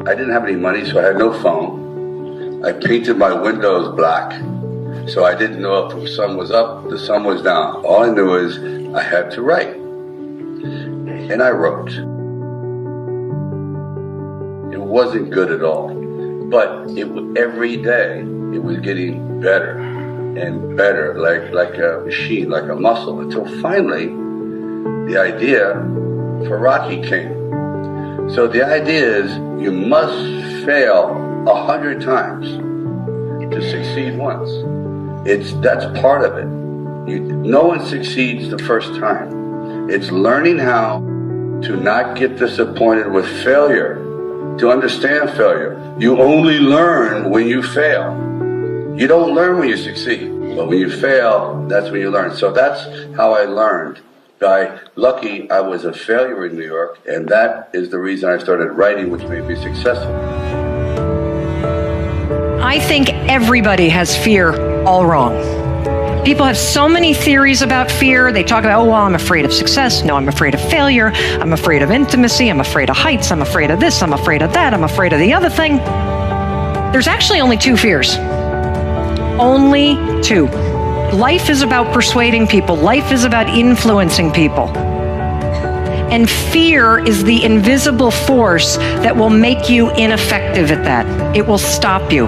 I didn't have any money, so I had no phone. I painted my windows black, so I didn't know if the sun was up, the sun was down. All I knew is I had to write. And I wrote. It wasn't good at all, but every day it was getting better and better, like a machine, like a muscle, until finally the idea for Rocky came. So the idea is you must fail 100 times to succeed once. That's part of it. No one succeeds the first time. It's learning how to not get disappointed with failure, to understand failure. You only learn when you fail. You don't learn when you succeed, but when you fail, that's when you learn. So that's how I learned. Lucky, I was a failure in New York, and that is the reason I started writing, which made me successful. I think everybody has fear all wrong. People have so many theories about fear. They talk about, oh, well, I'm afraid of success. No, I'm afraid of failure. I'm afraid of intimacy. I'm afraid of heights. I'm afraid of this. I'm afraid of that. I'm afraid of the other thing. There's actually only two fears. Only two. Life is about persuading people. Life is about influencing people. And fear is the invisible force that will make you ineffective at that. It will stop you.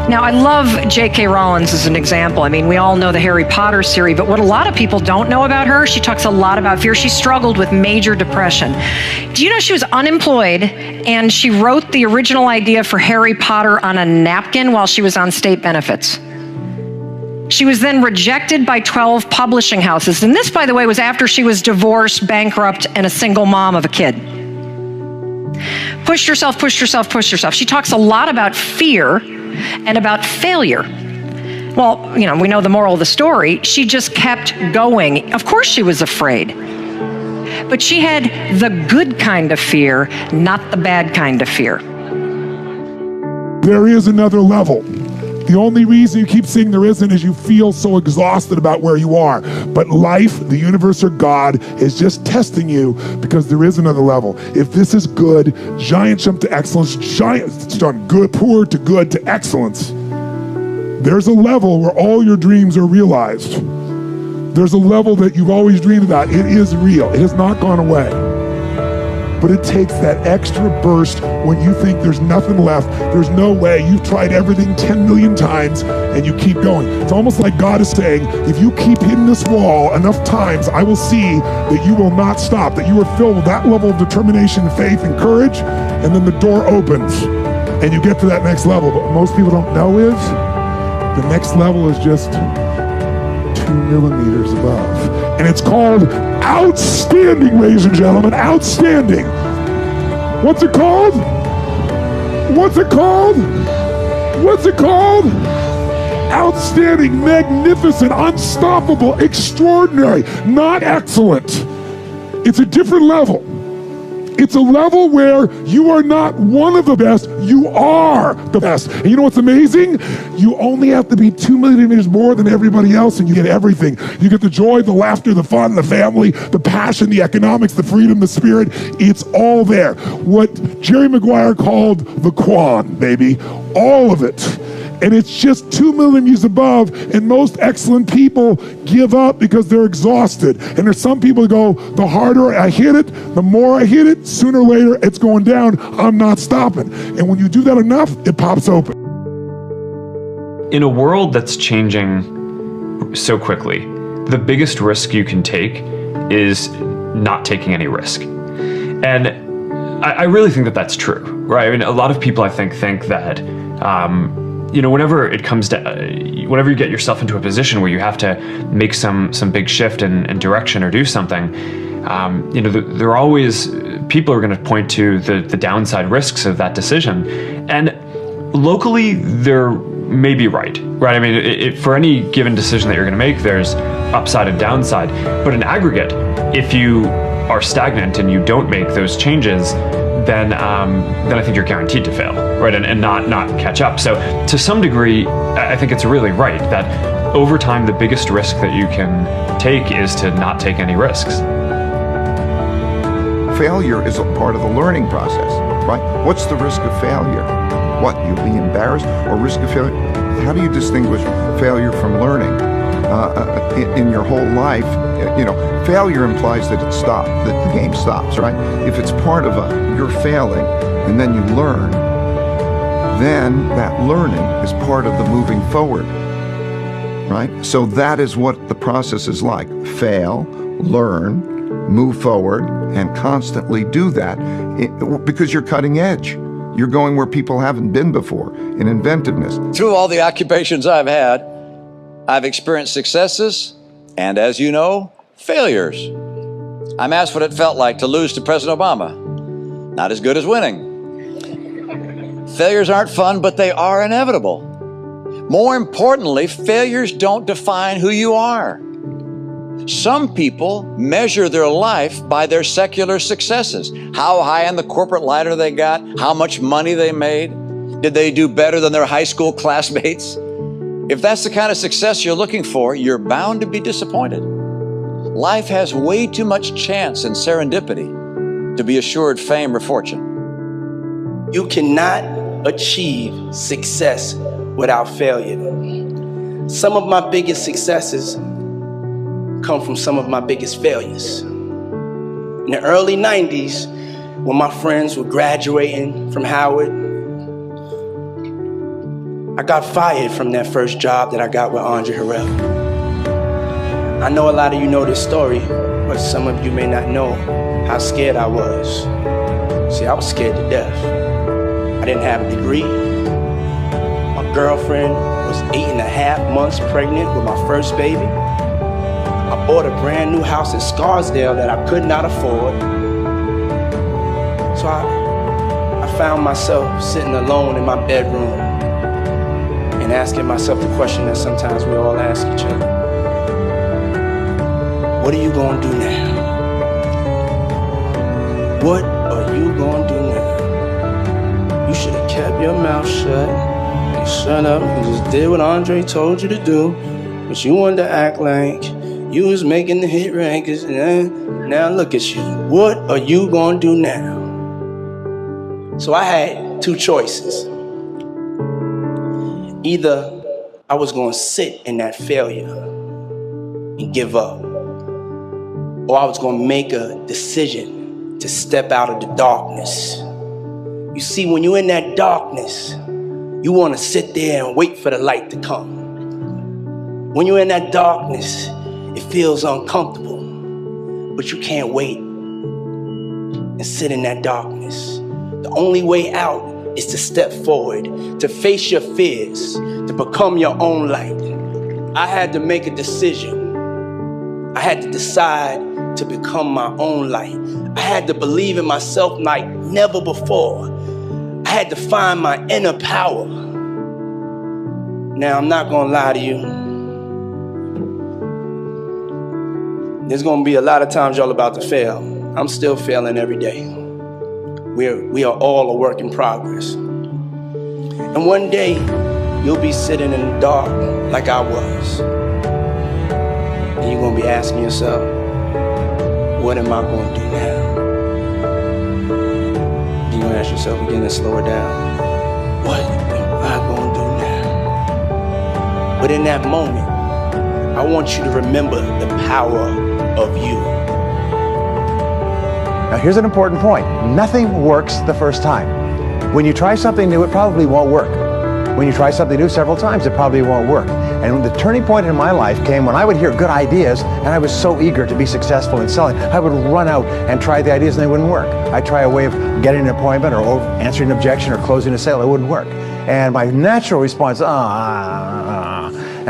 Now, I love J.K. Rowling as an example. I mean, we all know the Harry Potter series, but what a lot of people don't know about her, she talks a lot about fear. She struggled with major depression. Do you know she was unemployed and she wrote the original idea for Harry Potter on a napkin while she was on state benefits? She was then rejected by 12 publishing houses. And this, by the way, was after she was divorced, bankrupt, and a single mom of a kid. Pushed herself, pushed herself, pushed herself. She talks a lot about fear and about failure. Well, you know, we know the moral of the story. She just kept going. Of course she was afraid. But she had the good kind of fear, not the bad kind of fear. There is another level. The only reason you keep saying there isn't is you feel so exhausted about where you are. But life, the universe, or God is just testing you because there is another level. If this is good, giant jump to excellence, giant done good, poor to good to excellence. There's a level where all your dreams are realized. There's a level that you've always dreamed about. It is real. It has not gone away. But it takes that extra burst when you think there's nothing left, there's no way, you've tried everything 10 million times, and you keep going. It's almost like God is saying, if you keep hitting this wall enough times, I will see that you will not stop, that you are filled with that level of determination, faith, and courage, and then the door opens, and you get to that next level. But what most people don't know is, the next level is just 2 millimeters above. And it's called outstanding, ladies and gentlemen, outstanding. What's it called? What's it called? What's it called? Outstanding, magnificent, unstoppable, extraordinary, not excellent. It's a different level. It's a level where you are not one of the best, you are the best. And you know what's amazing? You only have to be 2 millimeters more than everybody else and you get everything. You get the joy, the laughter, the fun, the family, the passion, the economics, the freedom, the spirit. It's all there. What Jerry Maguire called the Quan, baby. All of it. And it's just 2 millimeters above, and most excellent people give up because they're exhausted. And there's some people that go, the harder I hit it, the more I hit it, sooner or later it's going down, I'm not stopping. And when you do that enough, it pops open. In a world that's changing so quickly, the biggest risk you can take is not taking any risk. And I really think that that's true, right? I mean, a lot of people I think that, you know, whenever it comes to, whenever you get yourself into a position where you have to make some big shift in direction or do something, you know, there are always, people are going to point to the downside risks of that decision. And locally, they're maybe right? I mean, for any given decision that you're going to make, there's upside and downside. But in aggregate, if you are stagnant and you don't make those changes, then I think you're guaranteed to fail, right? And not catch up. So to some degree, I think it's really right that over time, the biggest risk that you can take is to not take any risks. Failure is a part of the learning process. right? What's the risk of failure? What, you'll be embarrassed, or risk of failure? How do you distinguish failure from learning in your whole life? You know, failure implies that it stopped, that the game stops, right? If it's part of you're failing and then you learn, then that learning is part of the moving forward, right? So that is what the process is like. Fail, learn, move forward, and constantly do that because you're cutting edge. You're going where people haven't been before in inventiveness. Through all the occupations I've had, I've experienced successes and, as you know, failures. I'm asked what it felt like to lose to President Obama. Not as good as winning. Failures aren't fun, but they are inevitable. More importantly, failures don't define who you are. Some people measure their life by their secular successes. How high on the corporate ladder they got, how much money they made. Did they do better than their high school classmates? If that's the kind of success you're looking for, you're bound to be disappointed. Life has way too much chance and serendipity to be assured fame or fortune. You cannot achieve success without failure. Some of my biggest successes come from some of my biggest failures. In the early 90s, when my friends were graduating from Howard, I got fired from that first job that I got with Andre Harrell. I know a lot of you know this story, but some of you may not know how scared I was. See, I was scared to death. I didn't have a degree. My girlfriend was 8.5 months pregnant with my first baby. I bought a brand new house in Scarsdale that I could not afford. So I found myself sitting alone in my bedroom and asking myself the question that sometimes we all ask each other. What are you gonna do now? What are you gonna do now? You should have kept your mouth shut. You shut up and just did what Andre told you to do. But you wanted to act like you was making the hit rankings. And now look at you. What are you gonna do now? So I had two choices. Either I was gonna sit in that failure and give up, or I was gonna make a decision to step out of the darkness. You see, when you're in that darkness, you wanna sit there and wait for the light to come. When you're in that darkness, it feels uncomfortable, but you can't wait and sit in that darkness. The only way out is to step forward, to face your fears, to become your own light. I had to make a decision. I had to decide to become my own light. I had to believe in myself like never before. I had to find my inner power. Now, I'm not gonna lie to you. There's gonna be a lot of times y'all about to fail. I'm still failing every day. We are all a work in progress. And one day, you'll be sitting in the dark like I was. And you're gonna be asking yourself, what am I gonna do now? You're gonna ask yourself again and slow it down. What am I gonna do now? But in that moment, I want you to remember the power of you. Now here's an important point. Nothing works the first time. When you try something new, it probably won't work. When you try something new several times, it probably won't work. And the turning point in my life came when I would hear good ideas, and I was so eager to be successful in selling. I would run out and try the ideas, and they wouldn't work. I'd try a way of getting an appointment or answering an objection or closing a sale. It wouldn't work. And my natural response, and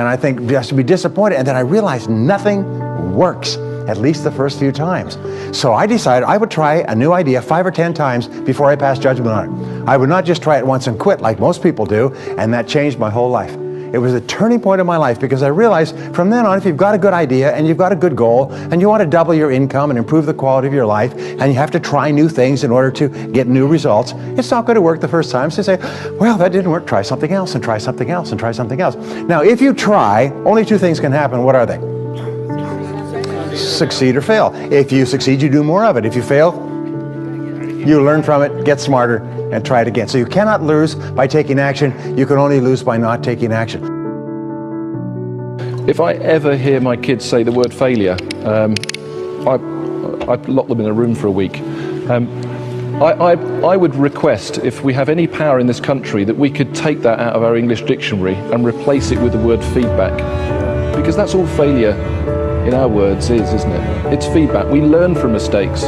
I think just to be disappointed. And then I realized nothing works, at least the first few times. So I decided I would try a new idea 5 or 10 times before I passed judgment on it. I would not just try it once and quit like most people do, and that changed my whole life. It was a turning point in my life because I realized from then on, if you've got a good idea and you've got a good goal and you want to double your income and improve the quality of your life and you have to try new things in order to get new results, it's not going to work the first time. So you say, well, that didn't work. Try something else and try something else and try something else. Now, if you try, only 2 things can happen. What are they? Succeed or fail. If you succeed, you do more of it. If you fail, you learn from it, get smarter, and try it again. So you cannot lose by taking action. You can only lose by not taking action. If I ever hear my kids say the word failure, I'd lock them in a room for a week. I would request, if we have any power in this country, that we could take that out of our English dictionary and replace it with the word feedback. Because that's all failure, in our words, is, isn't it? It's feedback. We learn from mistakes.